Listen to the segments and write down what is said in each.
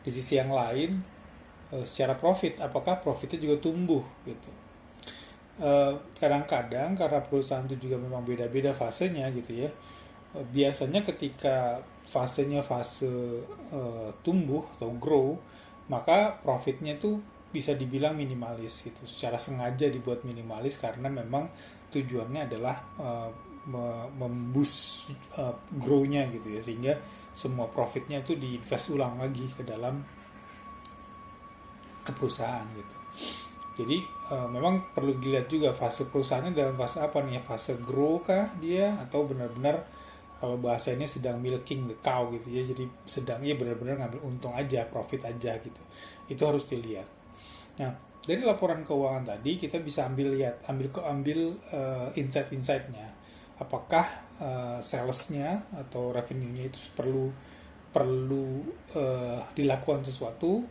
di sisi yang lain secara profit, apakah profitnya juga tumbuh gitu. Kadang-kadang karena perusahaan itu juga memang beda-beda fasenya gitu ya. Biasanya ketika fasenya fase tumbuh atau grow, maka profitnya itu bisa dibilang minimalis gitu. Secara sengaja dibuat minimalis karena memang tujuannya adalah memboost grow-nya gitu ya, sehingga semua profitnya itu diinvest ulang lagi ke perusahaan gitu. Jadi memang perlu dilihat juga fase perusahaannya dalam fase apa nih ya, fase grow kah dia, atau benar-benar kalau bahasa ini sedang milking the cow gitu ya, jadi sedang ya benar-benar ngambil untung aja, profit aja gitu. Itu harus dilihat. Nah, dari laporan keuangan tadi kita bisa ambil insight-insightnya. Apakah salesnya atau revenue-nya itu perlu perlu dilakukan sesuatu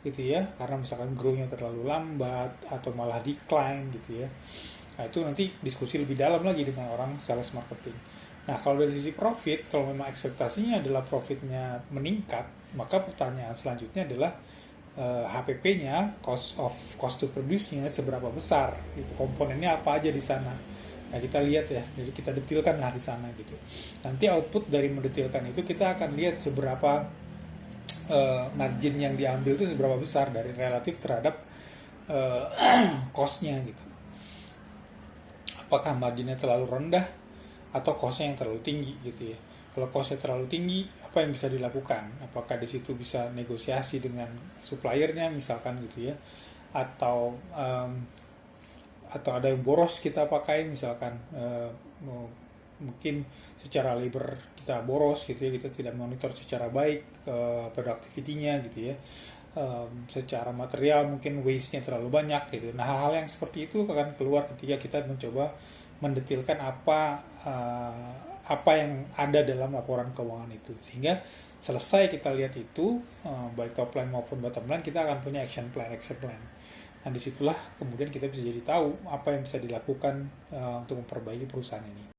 gitu ya, karena misalkan grow-nya terlalu lambat atau malah decline gitu ya. Nah, itu nanti diskusi lebih dalam lagi dengan orang sales marketing. Nah, kalau dari sisi profit, kalau memang ekspektasinya adalah profitnya meningkat, maka pertanyaan selanjutnya adalah HPP-nya, cost to produce-nya seberapa besar, gitu. Komponennya apa aja di sana. Nah, kita lihat ya, jadi kita detilkan lah di sana gitu. Nanti output dari mendetilkan itu kita akan lihat seberapa margin yang diambil itu seberapa besar dari relatif terhadap uh, cost-nya gitu. Apakah marginnya terlalu rendah atau cost-nya yang terlalu tinggi gitu ya. Kalau cost-nya terlalu tinggi, apa yang bisa dilakukan? Apakah di situ bisa negosiasi dengan suppliernya misalkan gitu ya, atau atau ada yang boros kita pakai misalkan mungkin secara labor kita boros gitu ya, kita tidak monitor secara baik productivity-nya gitu ya. Secara material mungkin waste-nya terlalu banyak gitu. Nah, hal-hal yang seperti itu akan keluar ketika kita mencoba mendetilkan apa yang ada dalam laporan keuangan itu, sehingga selesai kita lihat itu baik top line maupun bottom line, kita akan punya action plan. Nah, disitulah kemudian kita bisa jadi tahu apa yang bisa dilakukan untuk memperbaiki perusahaan ini.